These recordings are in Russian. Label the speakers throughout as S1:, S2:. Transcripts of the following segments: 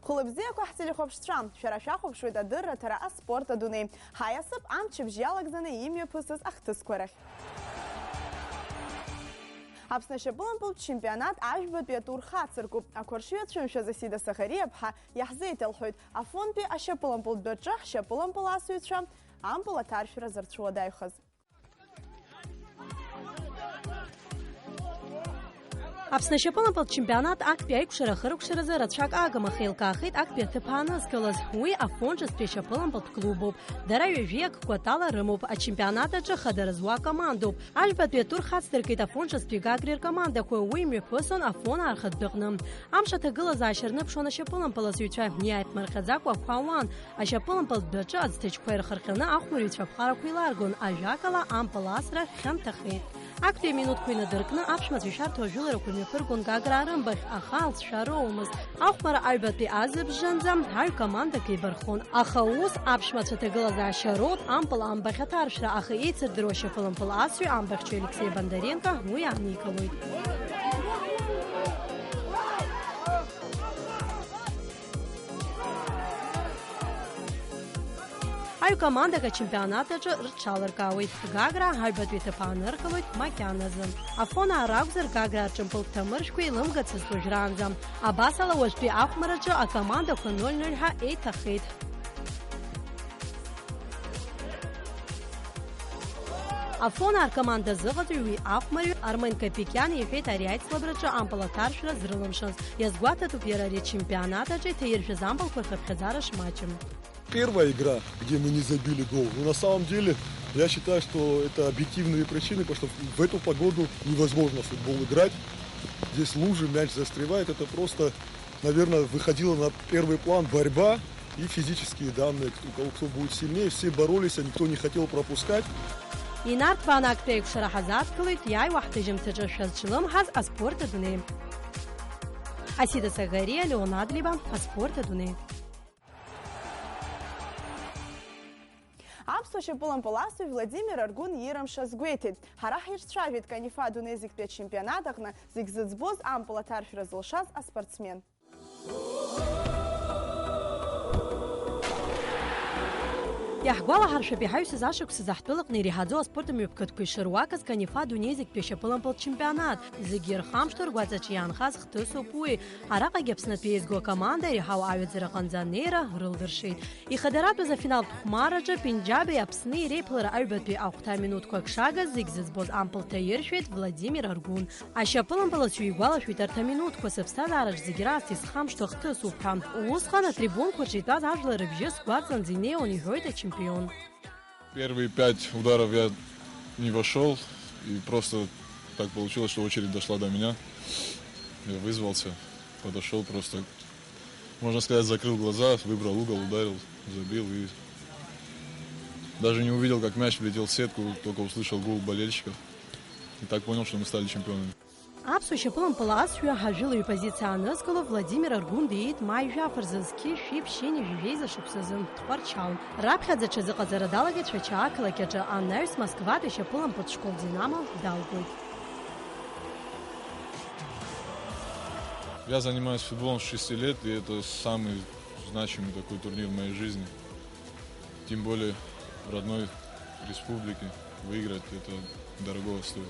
S1: Хулыбзиак вахтили хобштрам, шарашахов шуйда дырра тара аспорта дуны. Хаясып амчып жиалакзаны имя пысыз ахтыскорах. Апснаше был чемпионат ажбат бетур хацерку. А коршвет шумша засида Сахариябха яхзейт элхуйт. А фонпи ашапылам был беджах, шапылам был асуйтша. Ампула таршира зарчуа дайхаз.
S2: Апснашапылам был чемпионат акпи кушара за радшак агама хейлкахит акпи тепанас калас. Уи афончас пешапылам был клубу. Дараю век кватала рымуп, а чемпионата хадерзуа команду. Ажбат бетур хацеркит афончас пигагрир команда, хуй уи мюфусон афона архадбыгным. Амшата гыла зашернып шона шапылам был сюча няйт мархазак вахуан. А шапылам был беджа адстыч квайр хархана ахмурича пхара куйларгун. А жакала ампаласра хемтахит. Акти минутку на дыркна апшмат вишар тожулер куми фыргун гаграрым бах ахалс шароумыз. Ахмара альбати азыб жанзам хар команда кибархон. Ахаус апшмат тегылаза шарот ампал амбахатаршра ахаица дроша фылымпыл асю амбахчу Алексей Бондаренко Муя Николой. Аю команда чемпионата рчалыркауит. Гагра хайбатвита паныркавит макяназым. Афона арагзер гагра чемпыл тамыршкуй лымгацыз тужранзам. Абасала ошпи ахмарачы, а команда 0-0 ха эйтахит. Афона команда зыгатуи ахмарю Армен Капикян ефет аряйт слабрачы ампалатаршра зрылымшынс. Язгуата тупьерари чемпионата теерши зампал курхатхазарыш матчем.
S3: Первая игра, где мы не забили гол. Но на самом деле, я считаю, что это объективные причины, потому что в эту погоду невозможно в футбол играть. Здесь лужи, мяч застревает. Это просто, наверное, выходило на первый план борьба и физические данные. Кто будет сильнее, все боролись, а никто не хотел пропускать.
S2: Инарт банактейк шарахазат кылыт, яй вахтыжым тыжышазчылым хаз аспорта дуны. Асида Сагария, Леонад Либа, аспорта дуны.
S1: Апсуше пылам поласу Владимир Аргун Ирам Шазгуетит. Харахир стравит канифа дунезик пять чемпионатах на зигзицбоз ампула тарфира злшаз, а спортсмен.
S2: Яхгвала харшапи хайусы зашук сызахтылык нерихадзо спортом юбкаткуй шыруакас канифа дунезик пешапылам пыл чемпионат. Зигир хамштур гвацачиян хаз хтысу пуи. Арака гепснат пейзго команда рихау авидзира канзанера рылдыршит. И хадерату за финал тухмараджа Пенджаби апсны реплера альбатпи аухта минутку акшага зигзицбоз ампыл тайершвет Владимир Аргун. А шапылам пыласу игвала швитарта минутку сывстадараж зигирас из хамшту хтысу прам. Усхана трибун хочитаз ажла рыбжи сквадзан зине он игройта чемпионат.
S4: Первые 5 ударов я не вошел, и просто так получилось, что очередь дошла до меня. Я вызвался, подошел просто, можно сказать, закрыл глаза, выбрал угол, ударил, забил и даже не увидел, как мяч влетел в сетку, только услышал гул болельщиков. И так понял, что мы стали чемпионами.
S2: Апсу шапылам паласю хажилы позиция аныскала Владимир Аргун дейт майжа фарзызки шип шени жвейза шипсызын тхварчал. Рабхадза чазыка зарадалагет швачаакала кеджа аннайс Москва ты шапылам под школ Динамо Далгой.
S4: Я занимаюсь футболом с 6 лет, и это самый значимый такой турнир в моей жизни. Тем более в родной республике выиграть это дорого стоит.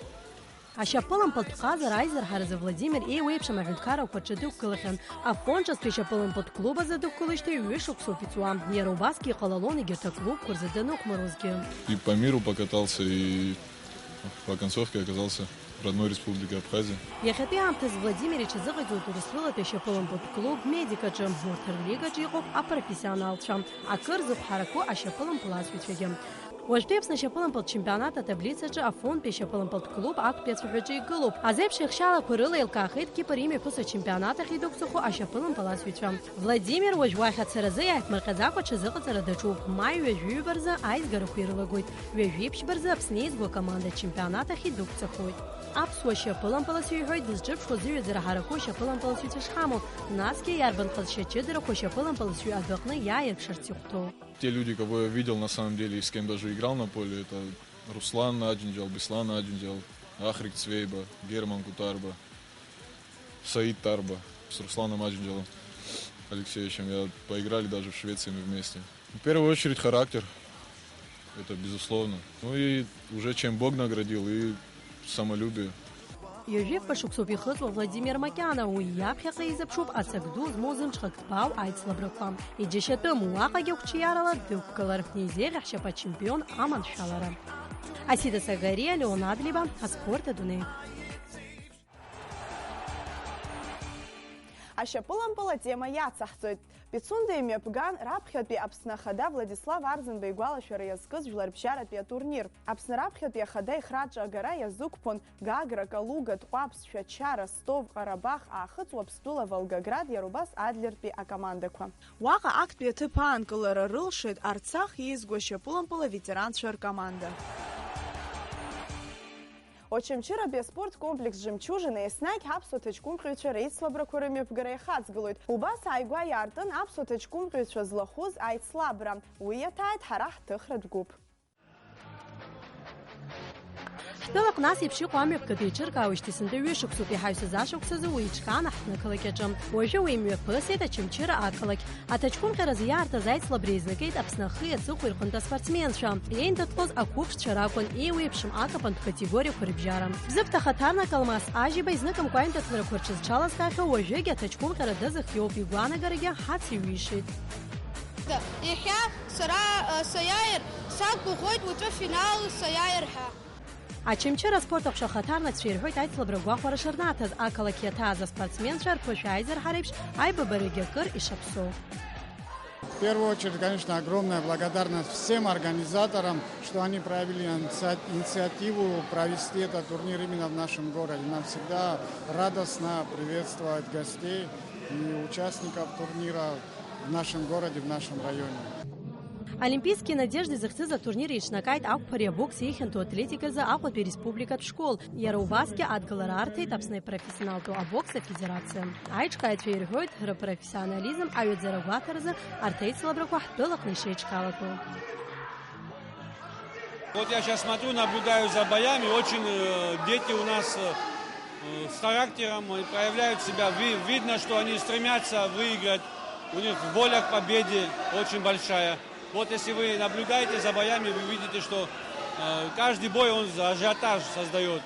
S2: А шапылам под каза райзер харза Владимир и уепша махинкара почедук кылыхан. А фончас при шапылам под клуба задук кылышты вышук софицуам. Ярубаски қалалон и герта клуб курзаденук морозги.
S4: И по миру покатался, и по концовке оказался в родной республике Абхазия.
S2: Я хотел амтез Владимир Чезыгой турислила ты шапылам под клуб медика джем Мортерлига джигов, а профессионал чам. А кырзу хараку а шапылам пласвичвегем. Вождеб на шапылам под чемпионата таблица же афон пе шапылам под клуб ак пецфюджи клуб. А зеб шехшала курыла илкахит кипа риме пуса чемпионата хидуксуху а шапылам паласвичам. Владимир вожвайхат саразы як марказако чезыга зарадачу. Май вежви барза айз гарухирла гойт. Вежвипш барза пснейзго команда чемпионата хидуксухуй. Апсуа шапылам паласвичуй дизджиб шозию зарахараку шапылам паласвичаш хаму. Наски ярбан паласвичедераку шапылам паласвичуй адвакны яек шартюхту.
S4: Те люди, кого я видел на самом деле и с кем даже играл на поле, это Руслан Аджинджал, Беслан Аджинджал, Ахрик Цвейба, Герман Кутарба, Саид Тарба с Русланом Аджинджалом. Алексеевичем. Я поиграли даже в Швеции мы вместе. В первую очередь характер. Это безусловно. Ну и уже чем Бог наградил, и самолюбие.
S2: Южев пошуксуп ихыҵуа Владимир Макьана уи иаԥхьаҟа изаԥшуп ацагду змоу зымҽхак ҭбаау аицлабрақәа. Иџьашьатәым уаҟагьы хәҽиарала дықәгылар, неизеиӷьаҳшьап ачемпион аманшәалара. Асида Сагария, Леон Адлиба, Аспорт Адунеи.
S1: Ашьапылампыл атема иацаҳҵоит. Пицунда имҩаԥган раԥхьатәи Аԥсны ахада Владислав Арзынба игәалашәара иазкыз жәларбжьаратәи атурнир. Аԥсны раԥхьатәи ахада ихраҿ агара иазықәԥон Гагра, Калуга, Тҟәаԥ, Шәача, Ростов, Ҟарабах, Аахыҵ, Уаԥстәыла, Волгоград, иара убас Адлертәи акомандақәа. Уаҟа актәи аҭыԥ аанкылара рылшеит Арцах иизго ашьапылампыл аветеранцәа ркоманда. Очамчыратәи аспорт комплекс Жемчужина еснагь аԥсуа ҭаҷкәымҟьаҩцәа реицлабрақәа рымҩаԥгара иахаҵгылоит. Убас ааигәа иаартын аԥсуа ҭаҷкәымҟьаҩцәа злахәыз аицлабра. Уи иаҭааит ҳара ҳҭыхратә гәыԥ.
S2: Ҳтәылаҟ нас еиԥш иҟоу амҩаԥгатәи еиҿыркаауеижьҭеи сынтәа ҩышықәсоуп, иҳаҩсыз ашықәсазы уи иҿкаан аҳҭны-қалақь аҿы. Уажәы уи имҩаԥысит Очамчыра ақалақь. Аҭаҷкәымҟьаразы иаартыз аицлабра изнакит Аԥсны ахи аҵыхәеи рҟынтә аспортсменцәа. Иеиндаҭҟәоз ақәыԥшцәа ракәын, еиуеиԥшым акапантә категориақәа рыбжьара. Бзыԥҭа Хаҭарнак Алмас Ажьиба изныкымкәа аиндаҭларақәа рҽызҽалазкаахьоу уажәыгь аҭаҷкәымҟьара дазыхиоуп, игәаанагарагьы ҳациҩишеит.
S5: Иахьа сара саиааир, сақәгәыӷуеит уаҵәы финал саиааир ҳәа.
S2: Ачамчыра аспорт аҟәша Хаҭарнакцәа ирҳәоит аицлабра гәахәара шырнаҭаз, ақалақь иаҭааз аспортсменцәа рԥышәа аизарҳара еиԥш аибабарагьы акыр ишаԥсоу.
S6: В первую очередь, конечно, огромная благодарность всем организаторам, что они проявили инициативу провести этот турнир именно в нашем городе. Нам всегда радостно приветствовать гостей и участников турнира в нашем городе, в нашем районе.
S2: Олимпийские надежды захцыз атурнир иҽнакаит ақәԥари абокси ихьанҭоу атлетикаразы Аҟәатәи республикатә школ. Иара убасгьы адгылара арҭеит Аԥсны ипрофессионалту абокс афедерациа. Аиҿкааҩцәа ирҳәоит рпрофессионализм аҩаӡара гәаҭаразы арҭ аицлабрақәа ҳтәылаҟны ишеиҿкаалақәоу.
S7: Вот я сейчас смотрю, наблюдаю за боями, очень дети у нас с характером проявляют себя. Видно, что они стремятся выиграть, у них воля к победе очень большая. Вот если вы наблюдаете за боями, вы видите, что каждый бой он ажиотаж создает.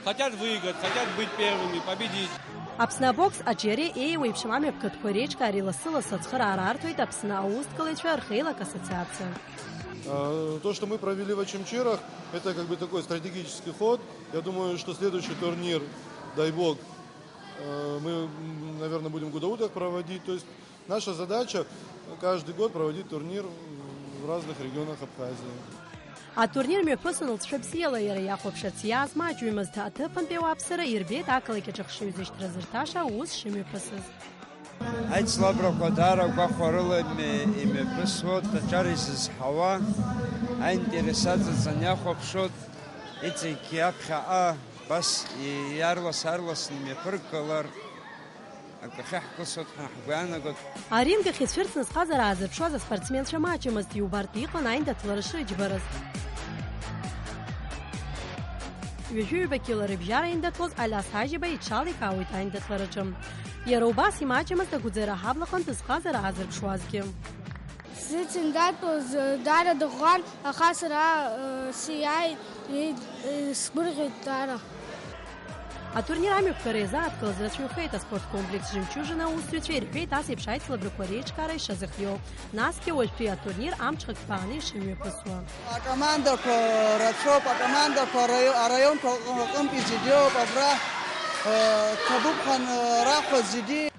S7: Хотят выиграть, хотят быть первыми, победить.
S2: Аԥсны абокс аҿиареи еиуеиԥшым амҩаԥгатәқәа реиҿкаареи лассы-лассы ацхыраара арҭоит Аԥсны аусҭкалаҩцәа рхеилак ассоциациа.
S8: То, что мы провели в Очамчырах, это как бы такой стратегический ход. Я думаю, что следующий турнир, дай бог, мы, наверное, будем в Гудаутах проводить. То есть наша задача каждый год проводить турнир в разных регионах Абхазии.
S2: Атурнир мҩаԥысын лҵшәа-бзиала иара иахәаԥшырц иаазмаҷҩымызт аҭыԥантәи ауааԥсыра ирбеит ақалақь аҿы хшыҩзышьҭра зырҭаша аус шымҩаԥысыз.
S9: Аицлабрақәа даара гәахәарыла имҩаԥысуоит, аҿар изызҳауа, аинтересаҵаҵан иахәаԥшуеит, иҵегьгьы аԥхьаҟа бас иарлас-аарласны имҩаԥыргылар, акахьы ҳкылсуеит ҳәа ҳгәы иаанагоит.
S2: Аринг ахь ицәырҵны зхазара аазырԥшуаз аспортсменцәа маҷымызт, иубартә иҟан аиндаҭлара шрыџьбараз. Ҩажәаҩбақьала рыбжьара аиндаҭлоз Алиас Ажьиба иҽаликаауеит аиндаҭлараҿы. Иара убас имаҷымызт агәыӡара аҳаблаҟынтә зхазара аазырԥшуазгьы.
S5: Сзыцәымдатәоз даара дыӷәӷәан, аха сара сиааит, сгәырӷьеит даара.
S2: Атурнир амҩаԥгара иазааҭгылаз рацәаҩхеит аспорткомплекс Жемчужина аусзуҩцәа ирҳәеит ас еиԥш аицлабрақәа реиҿкаара ишазыхиоу. Насгьы уажәтәи атурнир амҽхак ҭбааны ишымҩаԥысуа.
S10: Акомандақәа рацәоуп, акомандақәа араионқәа рҟынтәи зегьоуп, абра Ҭабуԥхан рахәа зегьы.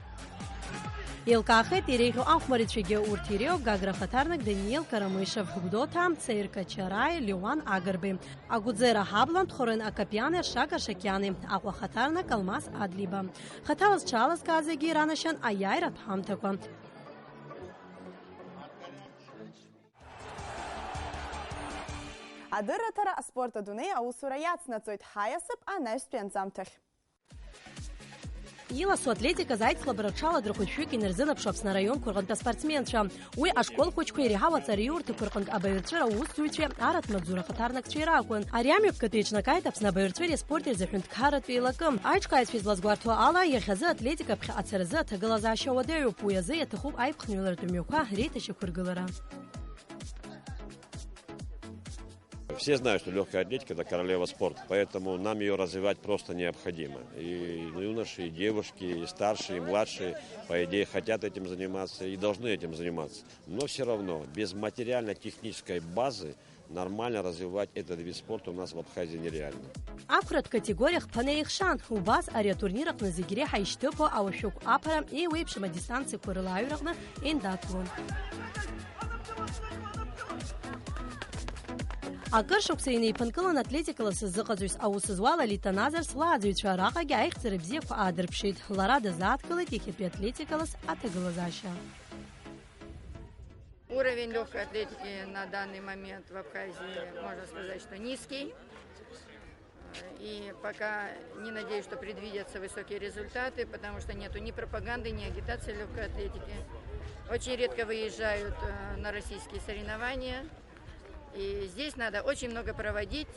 S2: Еилкаахеит иреиӷьу ахәмарицәагьы, урҭ иреиуоуп Гагра Хаҭарнак Даниил Карамышев, Гәдоуҭа Цеир Качараи, Леуан Агарби. Агәыӡара аҳаблантә Хорен Акапиани Аршак Аршакиани, Аҟәа Хаҭарнак Алмас Адлиба. Хаҭала зҽалазкааз зегьы иранашьан аиааиратә ҳамҭақәа.
S1: Адырраҭара аспорт адунеи аусура иацнаҵоит. Ҳаиасып анаҩстәи анҵамҭахь.
S2: Иласу атлетика зайцла барачала драхучвик и нерзина пшопс на район курганта спортсменша. Уи ашкол хочку и рехава цариюрты кургант абаверчера устуиче арат мадзура хатарнак чиракун. Ариамюк катычна кайтапс на абаверчере спорте захюнт карат вилакам. Айчкайс физлазгуарту ала ехаза атлетика пха ацараза тагалазаща вадею пуязы ятахуб айпхнюлар тумюка риташи кургалара.
S11: Все знают, что легкая атлетика – это королева спорта, поэтому нам ее развивать просто необходимо. И юноши, и девушки, и старшие, и младшие, по идее, хотят этим заниматься и должны этим заниматься. Но все равно, без материально-технической базы нормально развивать этот вид спорта у нас в Абхазии нереально.
S2: Аккурат в категориях панеихшан у вас ария турнирах на зигире хайштепо аушук апарам и уипшима дистанции курылаюрахна индатлун. Акыршук сейней панкалан атлетикаласы зыгазуйс аусызуала литаназар сладзуйча рахаги айхцеребзеку адрпшит. Ларада заткалык и хипи атлетикалас атагалазаща.
S12: Уровень легкой атлетики на данный момент в Абхазии, можно сказать, что низкий. И пока не надеюсь, что предвидятся высокие результаты, потому что нету ни пропаганды, ни агитации легкой атлетики. Очень редко выезжают на российские соревнования. И здесь надо очень много проводить,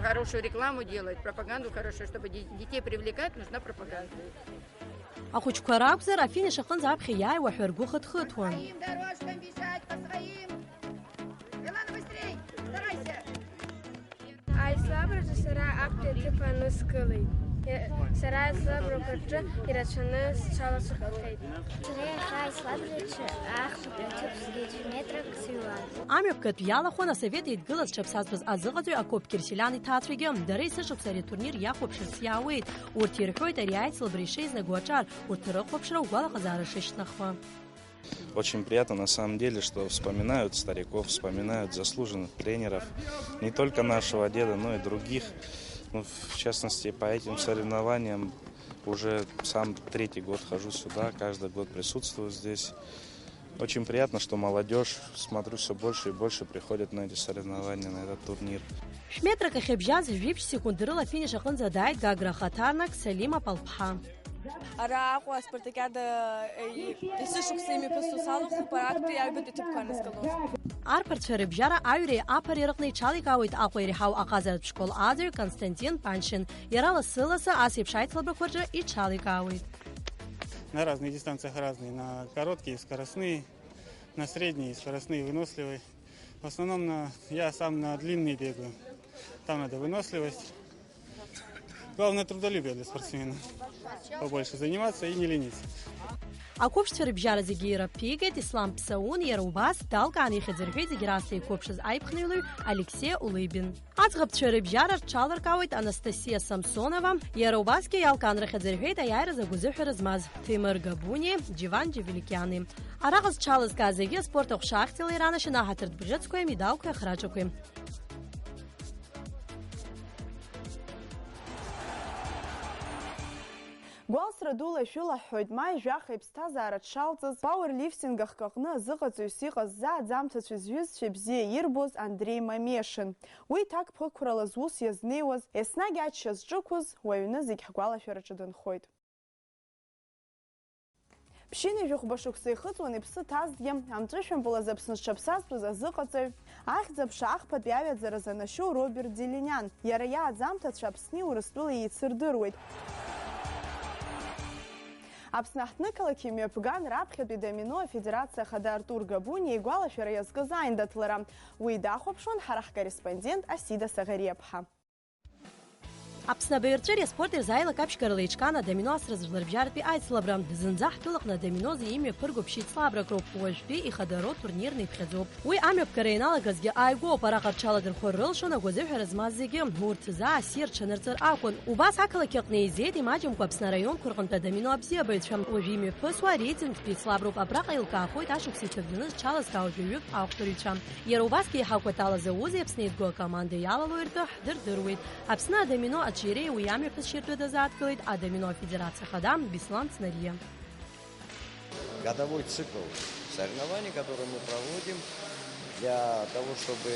S12: хорошую рекламу делать, пропаганду хорошую, чтобы детей привлекать, нужна пропаганда.
S2: Ахучка рабзер, а финиш ахын запхи яй вахвергу хатхатван.
S12: Своим дорожкам бежать, по своим. Илана, быстрей, старайся.
S5: Ай слабры сара акты типа нускалы. Сара слабры курча и рачаны счала сухалхайд.
S13: Сара хай слабры ахты типа метров силан.
S2: Амюкат ялахона совета идгылас чапсазбыз азыгазуй акоп кирсиляны татригем. Дарейса шуксари турнир яхопшир сияуэйд. Уртирхойд ариайцл брешейзна гуачар. Уртирхопшира угала хазара шишнахва.
S14: Очень приятно на самом деле, что вспоминают стариков, вспоминают заслуженных тренеров. Не только нашего деда, но и других. Ну, в частности, по этим соревнованиям уже сам 3-й год хожу сюда, каждый год присутствую здесь. Очень приятно, что молодежь, смотрю, все больше и больше приходят на эти соревнования, на этот турнир.
S2: Шметра кахебжаз випш секундырыла финиша хын задает гагра хатарнак Салима Палпха.
S15: Ара аква спартакиада исышук семи пасусалу хупаракты айбыты типканескалу.
S2: Арпарчары бжара айре апарирыкны чаликауит аквайри хау аказарат школ азыр Константин Паншин. Ярала сыласы асип шайтлабы хорджа и чаликауит.
S16: На разных дистанциях разные, на короткие, скоростные, на средние, скоростные, выносливые. В основном я сам на длинные бегаю. Там надо выносливость. Главное трудолюбие для спортсмена. Побольше заниматься и не лениться.
S2: Акопштер бжара зигира пигет Ислам Псаун Ярубас Далгани Хедзерхей зигирасты копшез айпхнылы Алексей Улыбин. Ацгабчер бжара чаларкауит Анастасия Самсонова Ярубаски Ялканра Хедзерхей Таяра Загузыхер Размаз Тимур Габуни Дживан Джевеликяны. Арагаз чалыз газеге спорт охшахтил Ирана Шинахатырд Бжетская медалка Храчукы.
S1: Гуалсра дула шула хойдмай жаха ипстазара шалцыз пауэрлифтингах кахны зыгацу сиғаз за замтацу звезд шебзе ирбоз Андрей Мамешин. Уи так пхыкурала звуз язнеуаз, эснаги ачшаз джукуз, уаюны зиг хгуала шарачадын хойд. Пшины жухбашуксы хыцуан ипсы таздьем, амтрышвен была запсны шапсазбыз азыгацу, ахзапша ахпат явят заразанашу Роберт Делинян. Ярая азамтац шапсни урыстула яйцырдырует. Апснахтныкала кимиопган рапхеби домино Федерация хада Артур Габуни и Гуала Ферайязга Зайндатлера. Уидахопшон харах корреспондент Асида Сагарепха.
S2: Апснабаирчери спортер зайла капшкарлычкана домино сразрбжарпи айцлабрам. Зынзахтылык на домино за имя пыргупщит слабра кроп ОШП и хадаро турнирный пхедзоп. Уи амёб карейнала газге айго парахарчала дырхоррылшо на гозыхе размаззиге. Муртза асир чанырцыр акон. Убас акала кекне изет и мачем квапсна район курганта домино абзебайчам. Ожиме пысуа рейтинг пи слабруп абрака илка ахой ташук ситевдыныз чалыз каужуюк аухторичам. Ярубаски хакватала за узи апснеидго команды ялалуиртых дырдыруит. Апсна домино Чире уями поширтует заткалит, а домино Федерация Хадам Беслан Снарье.
S11: Годовой цикл соревнований, который мы проводим для того, чтобы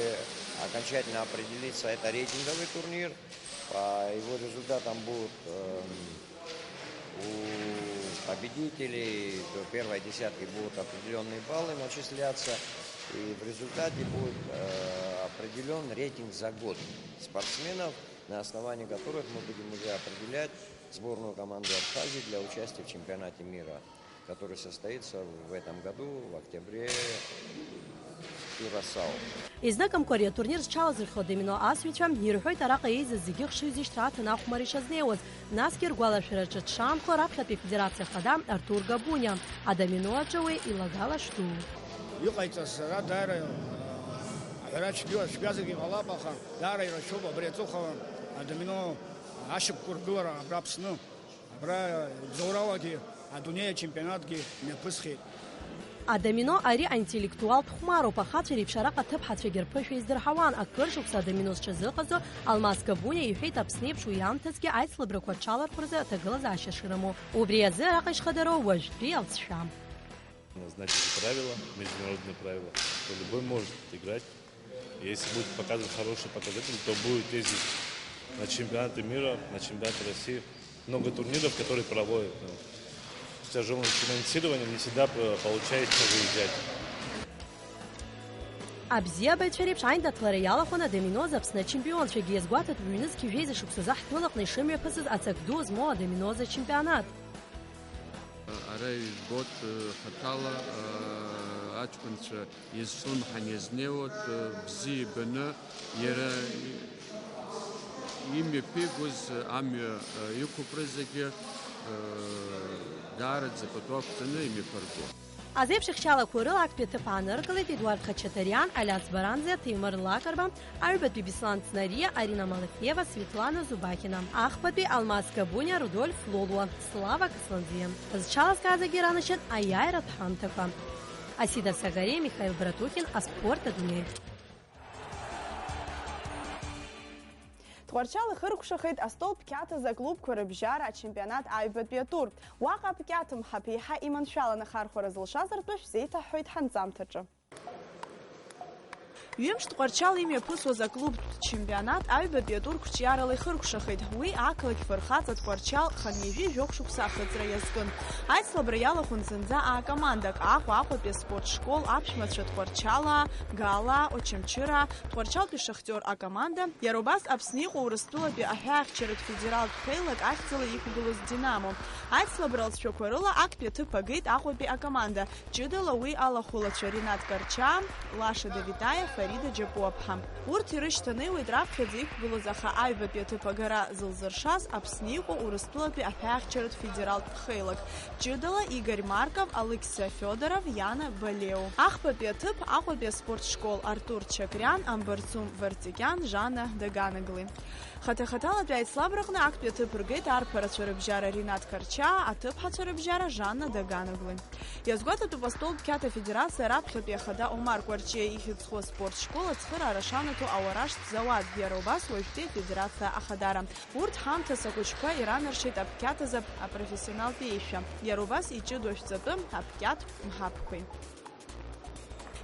S11: окончательно определиться, это рейтинговый турнир. По его результатам будут у победителей до первой десятки будут определенные баллы начисляться, и в результате будет определен рейтинг за год спортсменов, на основании которых мы будем уже определять сборную команду Абхазии для участия в чемпионате мира, который состоится в этом году, в октябре, в Кюрасао.
S2: Изнаком Корея турнир с Чалазер Ходемино Асвичам нирхой тарака из зигих шизиштрат на Хмаришазнеоз. Наскир Гуалаширачат Шамко Рабхапи Федерация Хада Артур Габуня, Адамино Аджауэ и Лагала Шту.
S17: Юкайтас Радара Рач Газаги Галапаха, Дара Рашоба Брецуха, Адамино Ашип Кургура, Абрапсну, Абра Заураваги, Адуния чемпионатги Непысхи.
S2: Адамино ари интеллектуал Тхмару пахатри бшараqa тыбхатри герпыши издырхаван акыршукс Адаминос чазыqазо Алмаз Габуня юхит апснепшу янтазги айслабраквачалар прзе тагылазаши шираму. Убриязы рақиш хадаро вождри алцшам.
S18: Назначили правила, международные правила, что любой может играть. Если будет показывать хороший показатель, то будет ездить на чемпионаты мира, на чемпионаты России. Много турниров, которые проводят. С тяжелым финансированием не всегда получается выезжать.
S2: Абзия байтшерипш айнда тларияла Адамино запсна чемпион шеги изгуатат вюнис кивжези шуксазах тылық нишимия пасыз ацакду змо Адамино за чемпионат.
S19: Арай год хатала ачкунча езсун ханезнеот бзи бена ера имя пегуз амя юкупрезеге дарат запотоптаны имя парку.
S2: Азепших чала курил акпеты паныргылы Эдуард Хачатарян, Аляс Баранзе, Тимур Лакарба, Альбет Бибислан Цнария, Арина Малыхева, Светлана Зубакина, Ахпапи, Алмаз Габуня, Рудольф Лолуа, Слава Касланзия. Зчала сказа Геранычет Аяйрат Хантака. Асида Сагаре, Михаил Братухин, а спорта Дуней.
S1: Тхварчалы хыркушахит астол пкята за клуб Курыбжара чемпионат Айбет Бетур. Уаqa пкятым хапиха иманшала на харху разлшазар туш зейта хуит ханзамтача. Юемш тхварчал имя пусо за клуб чемпионат Айбет Бетур кучиаралы хыркушахит. Уи акалык фархаца тхварчал ханьежи жокшукса хыцра язгын. Айц лабраяла хунценза а командак аху пе спортшкол апшматша тхварчала гала очемчира тхварчал пе шахтер а команда Ярубас апсниху урыстула пе ахяхчерет федерал тхейлак ахцела ихугулус Динамо. Айц лабрал чокварыла ак пе тыпагит аху пе а команда. Чидала уи алахула Ринат Карча, Лаша Давитая, Фарида Джапуапха. Урти рыштаны уйдрапхедзи ихугулус аха Айбет пе тыпагара зылзыршаз апсниху урыстула пе ахяхчерет федерал тхейлак. Чидала Игорь Марков, Алексей Федоров, Яна Балеу. Ахпапе тып, ахпапе спортшкол Артур Чакрян, Амбарцум Вартикян, Жанна Даганаглы. Хата-хатала пять слабрахна ахпе тып ргейт арпара Чарыбжара Ринат Карча, а тып Чарыбжара Жанна Даганаглы. Язгота тупостол пкята федерация рабхапе хада Омар Кварче и хитсхо спортшкола цхыра Арашанату Ауараш Завад Ярубас войште федерация Ахадара. Урт хамта сакучка и ранершит апкята за профессионал пейша. Ярубас и чудовищцапым апкят мхапкой.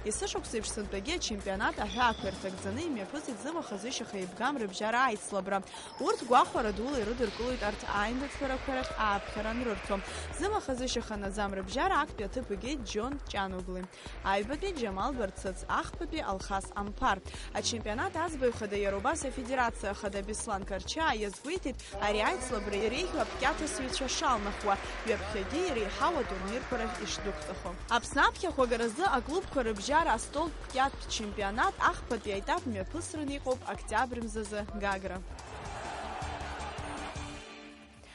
S1: Исышок сыпшсынпеге чемпионат ахаквертагзаны мепысит зыма хазышаха ибгам рыбжара айслабра. Урт гуахвара дула и рыдыркулует арт айндексфаракварак аапхаран рыртом. Зыма хазышаха назам рыбжара акпяты пыге Джон Чануглы. Айбапи Джамал Барцац, ахпапи Алхас Ампар. А чемпионат азбой хада Ярубаса федерация хада Беслан Карча язгвитит ари айслабра и рейху апкята свеча шалнахва. Вебхеги и рейхава турнир парах иштуктахо. Апснапхе хогаразы а клуб Курыбжара Астол пкят чемпионат ахпат яйтап мепысрыни коп октябрьмзазы Гагра.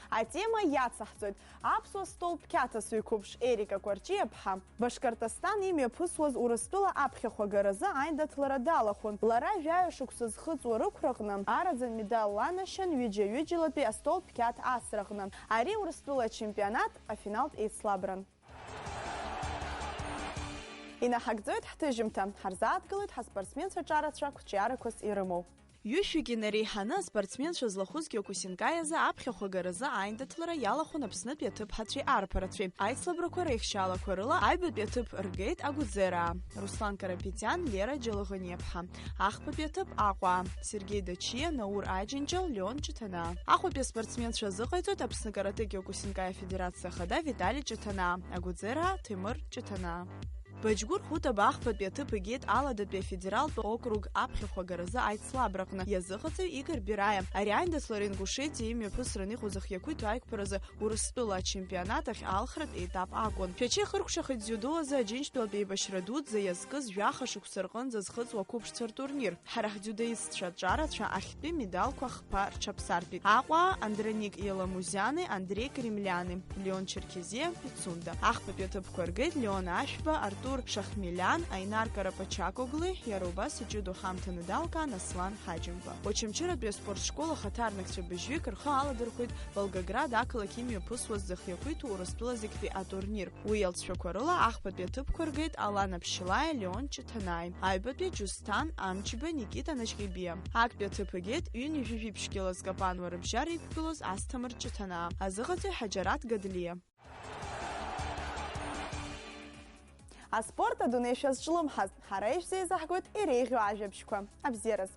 S1: А тема яцахцует. Апсо стол пкята суйкупш Эрика Кварчиепха. Башкортостан имя пысвоз урыстула апхе хогаразы айнда тларадалахун. Лара жаю шуксыз хыцу рыкрахнам. Аразан медал ланашан виджи-виджилапи астол пкят асрахнам. Ари урыстула чемпионат, а финал эйслабран. И на хагдзоид хтыжимта. Харзаат галует хаспортсмен сачарацра кучиаракус и рымов. Ҩышәигьы нареиҳаны спортсменцәа злахәыз Киокусинкаиазы аԥхьахә агаразы аиндаҭлара иалахәын Аԥснытәи аҭыԥҳацәеи арԥарацәеи. Аицлабрақәа реихшьаалақәа рыла аҩбатәи аҭыԥ ргеит агәыӡыраа. Руслан Карапетиан, Лера Џьалыӷаниаԥҳа. Ахԥатәи аҭыԥ Аҟәа. Сергей Дачиа, Наур Аџьынџьал, Леон Ҷыҭанаа. Ахәатәи аспортсменцәа азыҟаиҵоит Аԥсны каратэ Киокусинкаиа Федерациа ахада Витали Ҷыҭанаа. Агәыӡыраа Ҭемыр Ҷыҭанаа. Баџьгәыр Хәыта ахԥатәи аҭыԥ егеит Аладатәи афедералтә округ аԥхьахә агаразы аицлабраҟны иазыҟаҵаҩ Игор Бираиа. Ари аиндаҭлара ингәышеиҵа имҩаԥысраны иҟоз ахиақәиҭу аиқәԥаразы Урыстәыла ачемпионат ахь алхратә етап акәын. Шәачеи хыркәшахеит дзиудо азы Аџьынџьтәылатәи еибашьра дуӡӡа иазкыз жәаха шықәса рҟынӡа зхыҵуа ақәыԥшцәа ртурнир. Ҳара ҳдиудаистцәа ҿарацәа ахьтәи медалқәа хԥа рҽаԥсартәит. Аҟәа Андроник Еламузиани, Андрей Кремляни, Леон Черкезиа, Пицунда. Ахԥатәи аҭыԥқәа ргеит Леон Ашәба, Артур Шахмелян, Айнар Карапачакоглы, иара убас иҷыдоу ҳамҭаны далкаан Аслан Ҳаџьымба. Очамчыратәи аспортшкол ахаҭарнакцәа быжьҩык рхы аладырхәит Волгоград ақалақь имҩаԥысуаз зыхиақәиҭу Урыстәылазегьтәи атурнир. Уи иалҵшәақәа рыла ахԥатәи аҭыԥқәа ргеит Алана Ԥшьлаи, Леон Ҷыҭанааи. Аҩбатәи Џьусҭан Амчба, Никита Наџьҟьибиа. Актәи аҭыԥ егеит ҩынҩажәижәиԥшьгьала зкапануа рыбжьара иқәгылоз Асҭамыр Ҷыҭанаа. Азыҟаҵаҩ Ҳаџьараҭ Гадлиа. Аспорт адунеи шәазҿлымҳаз, ҳара ишәзеизаҳгоит иреиӷьу ажәабжьқәа. Абзиараз!